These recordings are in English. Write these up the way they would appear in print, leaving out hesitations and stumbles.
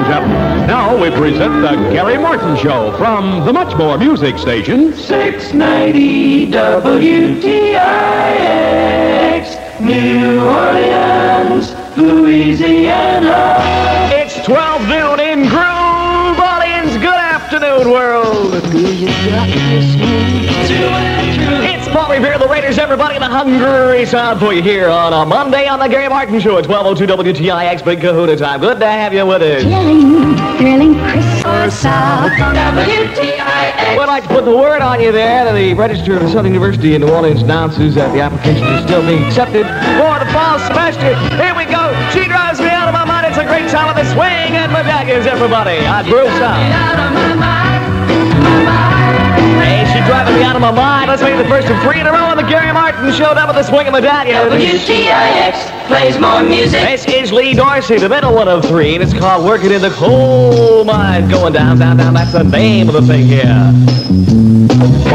and gentlemen, now we present the Gary Martin Show from the Much More Music Station. 690 WTIX, New Orleans, Louisiana. It's 12 noon in Groove Orleans. Good afternoon, world. It's Paul Revere, the Raiders, everybody in the hungry sound for you here on a Monday on the Gary Martin Show at 12:02 WTIX, Big Kahuna time. Good to have you with us. Thrilling Christmas South. WTIX. We'd like to put the word on you there that the Register of Southern University in New Orleans announces that the applications are still being accepted for the fall semester. Here we go. She drives me out of my mind. It's a great time with the swing and medallions, everybody. On Groove Sound. Hey, she's driving me out of my mind. Let's make the first of 3 in a row on the Gary Martin Show. Down with the swing and medallions. WTIX plays more music. This is Lee Dorsey, the middle one of 3, and it's called Working in the Coal Mine. Going down, down, down. That's the name of the thing here.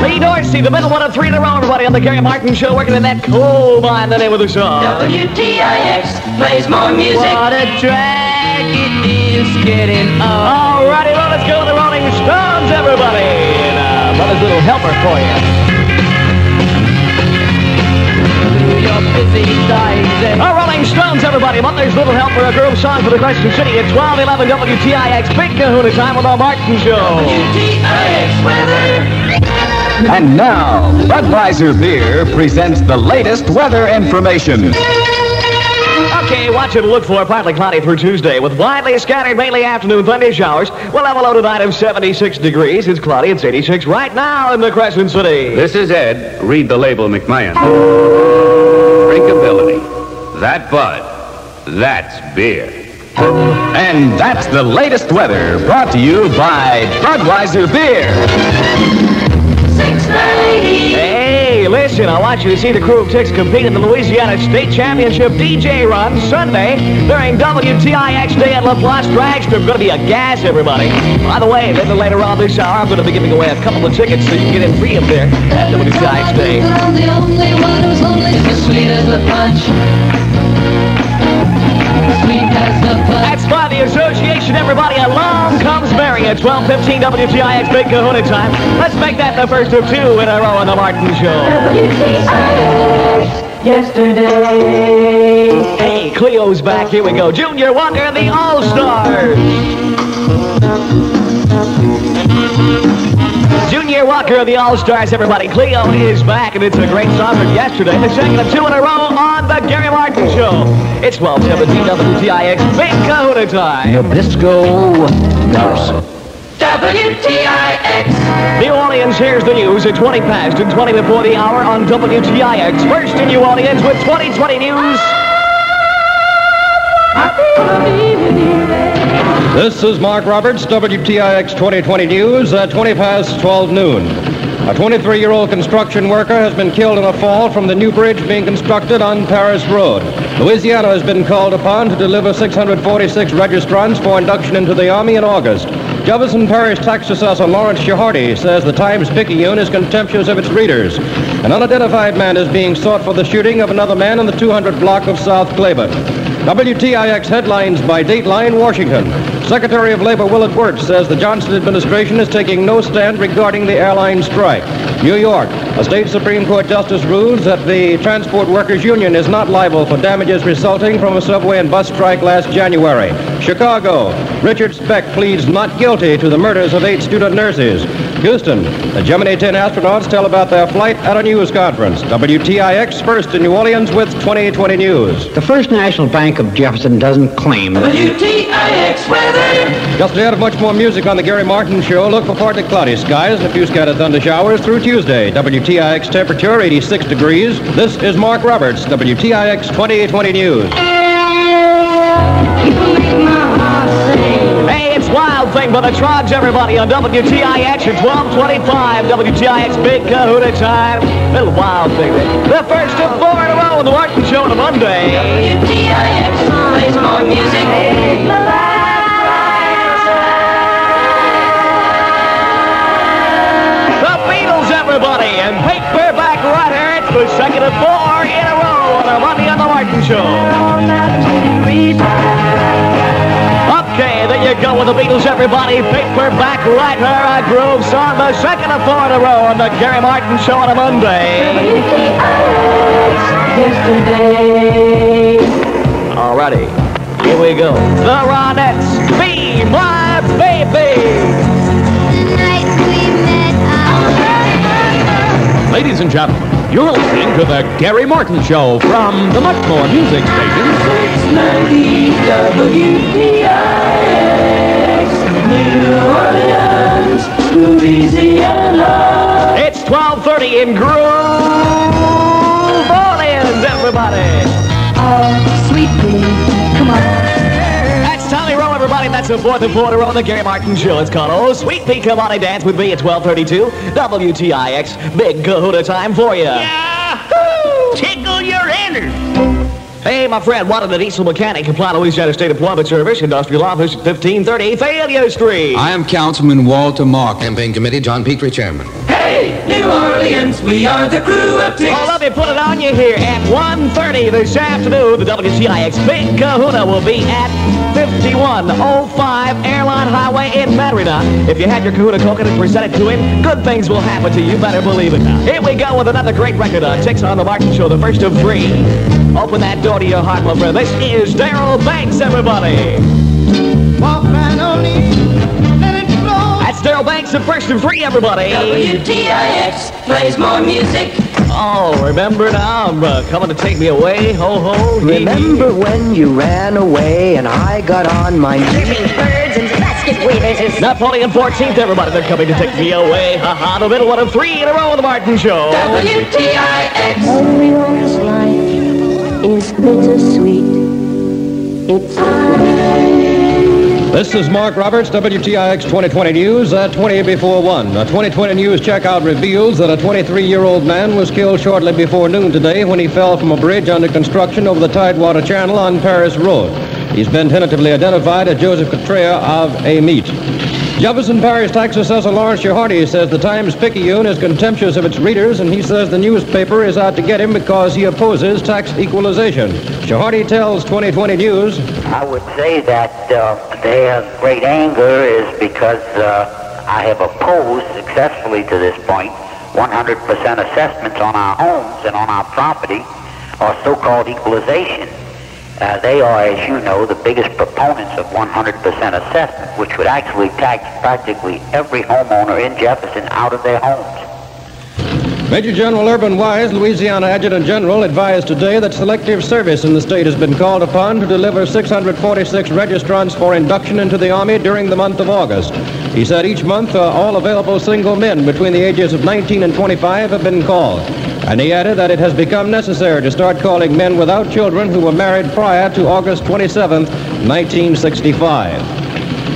Lee Dorsey, the middle one of 3 in a row, everybody, on the Gary Martin Show, working in that coal mine, the name of the song. WTIX plays more music. What a drag it is getting on. Alrighty, well, let's go to the Rolling Stones, everybody. And brother's little helper for you. Oh, Rolling Stones, everybody. Mother's Little Helper, a girl song for the Crescent City at 12:11 WTIX. Big Kahuna time with our Martin Show. WTIX weather. And now, Budweiser Beer presents the latest weather information. Okay, watch it look for partly cloudy through Tuesday with widely scattered, mainly afternoon thunder showers. We'll have a low tonight of 76 degrees. It's cloudy. It's 86 right now in the Crescent City. This is Ed. Read the label, McMahon. Drinkability. That Bud. That's beer. And that's the latest weather brought to you by Budweiser Beer. 690. Hey, listen, I want you to see the crew of Wtix compete in the Louisiana State Championship DJ run Sunday during WTIX Day at LaPlace Drag Strip. Going to be a gas, everybody. By the way, then later on this hour, I'm going to be giving away a couple of tickets so you can get in free up there at WTIX Day. I'm the only one who's lonely. As sweet as the punch. Sweet as the punch. That's by the association, everybody. Along comes Mary at 12:15 WTIX Big Kahuna time. Let's make that the first of 2 in a row on the Martin Show. WTIX yesterday. Hey, Cleo's back. Here we go. Junior Walker and the All-Stars. Junior Walker of the All-Stars, everybody. Cleo is back, and it's a great song from yesterday. The second of 2 in a row on the Gary Martin Show. It's 12:17 WTIX Big Kahuna time. Nabisco Nurse. WTIX. New Orleans, here's the news at 20 past and 20 before the hour on WTIX. First in New Orleans with 2020 news. This is Mark Roberts, WTIX 2020 News at 20 past 12 noon. A 23-year-old construction worker has been killed in a fall from the new bridge being constructed on Paris Road. Louisiana has been called upon to deliver 646 registrants for induction into the Army in August. Jefferson Parish tax assessor Lawrence Shaharty says the Times-Picayune is contemptuous of its readers. An unidentified man is being sought for the shooting of another man in the 200 block of South Claiborne. WTIX headlines by Dateline, Washington. Secretary of Labor Willard Wirtz says the Johnson administration is taking no stand regarding the airline strike. New York, a state Supreme Court justice rules that the Transport Workers Union is not liable for damages resulting from a subway and bus strike last January. Chicago, Richard Speck pleads not guilty to the murders of 8 student nurses. Houston, the Gemini 10 astronauts tell about their flight at a news conference. WTIX first in New Orleans with 2020 news. The First National Bank of Jefferson doesn't claim that... WTIX weather. Just ahead of much more music on the Gary Martin Show, look for partly cloudy skies and a few scattered thunder showers through Tuesday. WTIX temperature 86 degrees. This is Mark Roberts, WTIX 2020 News. Hey, it's Wild Thing by the Tribes, everybody, on WTIX at 12:25. WTIX Big Kahuna time. Little Wild Thing. The first of 4 in a row on the Martin Show on a Monday. WTIX plays more music. The Beatles, everybody, and Paperback Writer. It's the second of 4 in a row on a Monday on the Martin Show. Okay, there you you go with the Beatles, everybody. Paperback Writer, a groove song, the second of 4 in a row on the Gary Martin Show on a Monday. Alrighty, here we go. The Ronettes, Be My Baby. Ladies and gentlemen, you're listening to the Gary Martin Show from the Much More Music Station. 690 WTIX, New Orleans, Louisiana. It's 12:30 in Groove Orleans, everybody. Oh, sweet pea, come on. That's Tommy Rowe, everybody. That's the 4th of 4 in a row on the Gary Martin Show. It's called Oh, Sweet Pea, Come On and Dance with me at 12:32. WTIX, big kahuna time for you. Yahoo! Tickle your inner. Hey, my friend, wanted a diesel mechanic, apply Louisiana State Employment Service, Industrial Office, 1530 Failure Street. I am Councilman Walter Mark, Campaign Committee, John Petrie, Chairman. Hey, New Orleans, we are the crew of Wtix. Oh, let me put it on you here. At 1:30 this afternoon, the WTIX Big Kahuna will be at 5105 Airline Highway in Madrina. If you had your kahuna coconut presented to him, good things will happen to you. Better believe it. Here we go with another great record on Wtix on the Martin Show, the first of 3. Open that door to your heart, my friend. This is Daryl Banks, everybody. That's Daryl Banks, the first of 3, everybody. WTIX plays more music. Oh, remember now, I'm coming to take me away, ho ho. Remember when you ran away and I got on my knees? Birds and basket weavers. Napoleon 14th, everybody, they're coming to take me away. Ha ha, the middle one of 3 in a row on the Martin Show. WTIX. Everyone's life is bittersweet. It's This is Mark Roberts, WTIX 2020 News at 20 before 1. A 2020 News checkout reveals that a 23-year-old man was killed shortly before noon today when he fell from a bridge under construction over the Tidewater Channel on Paris Road. He's been tentatively identified as Joseph Catrea of Amite. Jefferson Parish Tax Assessor Lawrence Shahardy says the Times-Picayune is contemptuous of its readers, and he says the newspaper is out to get him because he opposes tax equalization. Shahardy tells 2020 News, I would say that their great anger is because I have opposed successfully to this point 100% assessments on our homes and on our property, or so-called equalization. They are, as you know, the biggest proponents of 100% assessment, which would actually tax practically every homeowner in Jefferson out of their homes. Major General Urban Wise, Louisiana Adjutant General, advised today that selective service in the state has been called upon to deliver 646 registrants for induction into the Army during the month of August. He said each month all available single men between the ages of 19 and 25 have been called. And he added that it has become necessary to start calling men without children who were married prior to August 27, 1965.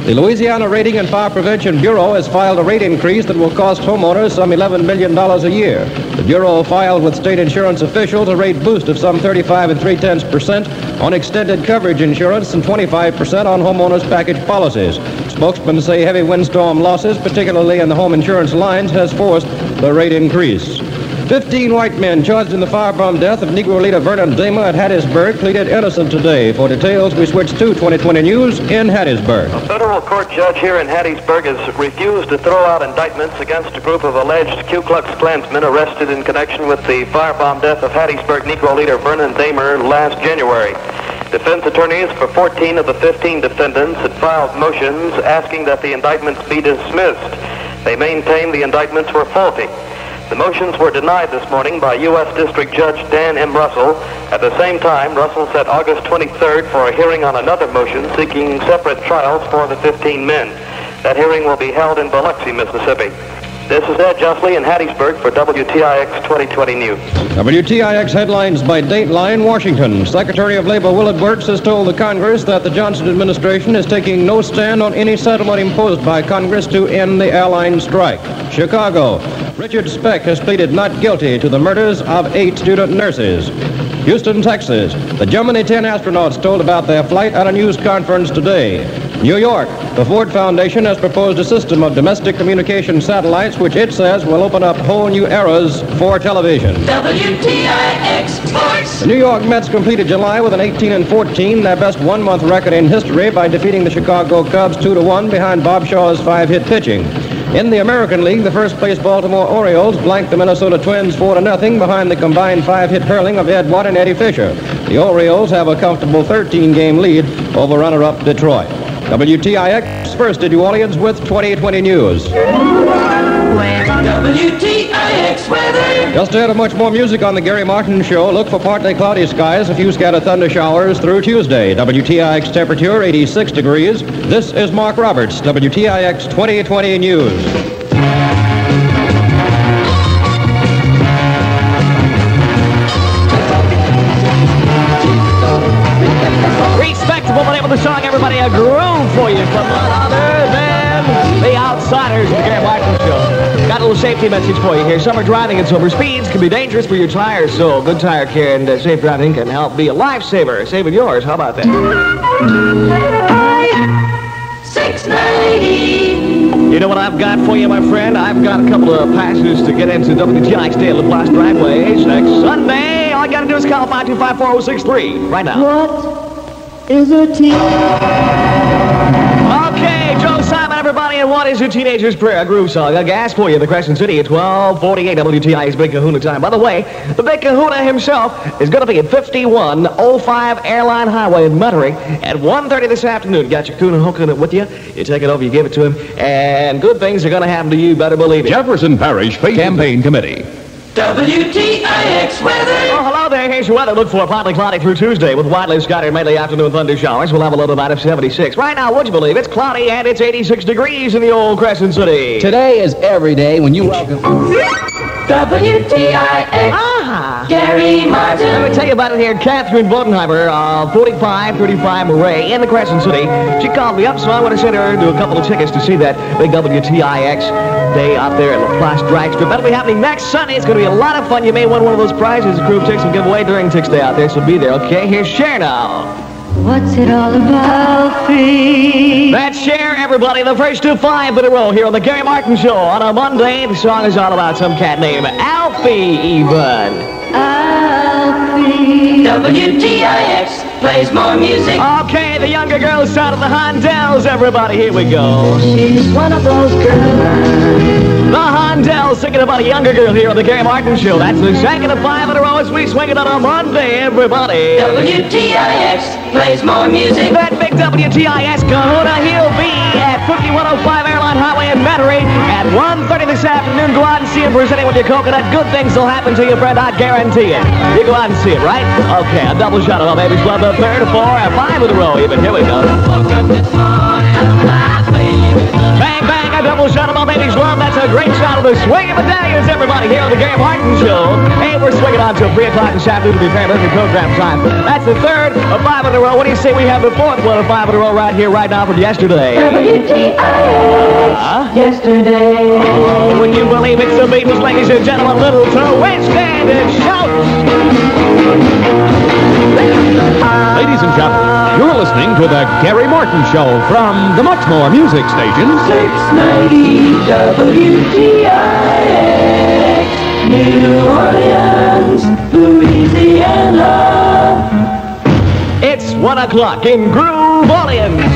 The Louisiana Rating and Fire Prevention Bureau has filed a rate increase that will cost homeowners some $11 million a year. The Bureau filed with state insurance officials a rate boost of some 35 3/10% on extended coverage insurance and 25% on homeowners package policies. Spokesmen say heavy windstorm losses, particularly in the home insurance lines, has forced the rate increase. 15 white men charged in the firebomb death of Negro leader Vernon Damer at Hattiesburg pleaded innocent today. For details, we switch to 2020 News in Hattiesburg. A federal court judge here in Hattiesburg has refused to throw out indictments against a group of alleged Ku Klux Klansmen arrested in connection with the firebomb death of Hattiesburg Negro leader Vernon Damer last January. Defense attorneys for 14 of the 15 defendants had filed motions asking that the indictments be dismissed. They maintain the indictments were faulty. The motions were denied this morning by U.S. District Judge Dan M. Russell. At the same time, Russell set August 23rd for a hearing on another motion seeking separate trials for the 15 men. That hearing will be held in Biloxi, Mississippi. This is Ed Justley in Hattiesburg for WTIX 2020 News. WTIX headlines by Dateline, Washington. Secretary of Labor Willard Wirtz has told the Congress that the Johnson administration is taking no stand on any settlement imposed by Congress to end the airline strike. Chicago. Richard Speck has pleaded not guilty to the murders of 8 student nurses. Houston, Texas. The Gemini 10 astronauts told about their flight at a news conference today. New York, the Ford Foundation has proposed a system of domestic communication satellites which it says will open up whole new eras for television. WTIX Sports. The New York Mets completed July with an 18-14, their best one-month record in history, by defeating the Chicago Cubs 2-1 behind Bob Shaw's 5-hit pitching. In the American League, the first-place Baltimore Orioles blanked the Minnesota Twins 4-0 behind the combined 5-hit hurling of Ed Watt and Eddie Fisher. The Orioles have a comfortable 13-game lead over runner-up Detroit. WTIX first to New Orleans with 2020 news. WTIX weather. Just ahead of much more music on the Gary Martin Show, look for partly cloudy skies, a few scattered thunder showers through Tuesday. WTIX temperature 86 degrees. This is Mark Roberts, WTIX 2020 news. Respectable, but able to song everybody a groove for you from none other than the Outsiders of the Gary Martin Show. Got a little safety message for you here. Summer driving at sober speeds can be dangerous for your tires, so good tire care and safe driving can help be a lifesaver. Saving yours. How about that? 690. You know what I've got for you, my friend? I've got a couple of passes to get into WTIX Day at LaPlace Driveway next Sunday. All you got to do is call 525-4063 right now. What is a teen? Okay, Joe Simon, everybody, and what is a teenager's prayer? A groove song. A gas for you in the Crescent City at 12:48 WTI's Big Kahuna time. By the way, the Big Kahuna himself is going to be at 5105 Airline Highway in Metairie at 1:30 this afternoon. Got your Kahuna hooking with you. You take it over, you give it to him, and good things are going to happen to you, better believe it. Jefferson Parish Faith Campaign Committee. WTIX weather. Oh, hello there. Here's your weather. Look for partly cloudy through Tuesday with widely scattered mainly afternoon thunder showers. We'll have a low tonight of 76. Right now, would you believe it's cloudy and it's 86 degrees in the old Crescent City. Today is every day when you welcome. WTIX. Gary Martin. Let me tell you about it here. Catherine Bodenheimer, 4535 Murray in the Crescent City. She called me up, so I want to send her to a couple of tickets to see that big WTIX Day out there at LaPlace Drag Strip. That'll be happening next Sunday. It's going to be a lot of fun. You may win one of those prizes the Wtix will give away during Tix Day out there, so be there, okay? Here's Cher now. What's it all about, Fee? That's Cher, everybody. The first to 5 in a row here on the Gary Martin Show. On a Monday, the song is all about some cat named Alfie, even. Alfie. WTIX plays more music. Okay, the younger girls sound of the Hondells, everybody. Here we go. She's one of those girls. The Hondells singing about a younger girl here on the Gary Martin Show. That's the second of 5 in a row as we swing it on a Monday, everybody. WTIX plays more music. That big WTIX Kahuna, he'll be at 5105 Airline Highway in Metairie at 1:30 this afternoon. Go out and see him presenting with your coconut. Good things will happen to you, friend. I guarantee it. You go out and see it, right? Okay, a double shot of our babies club, the third, 4, and 5 in a row. Even here we go. Bang, bang, a double shot of my baby's love. That's a great shot of the swinging medallions, everybody, here on the Gary Martin Show. Hey, we're swinging on till 3 o'clock this afternoon to be fair with the program time. That's the third of 5 in a row. What do you say we have the fourth one of 5 in a row right here, right now from yesterday? WTIX. Yesterday. Oh, when you believe it's the Beatles, ladies and gentlemen, little twist and shout. Ladies and gentlemen, you're listening to the Gary Martin Show from the Much More Music Station. 690 WTIX. New Orleans, Louisiana. It's 1 o'clock in Groove Orleans.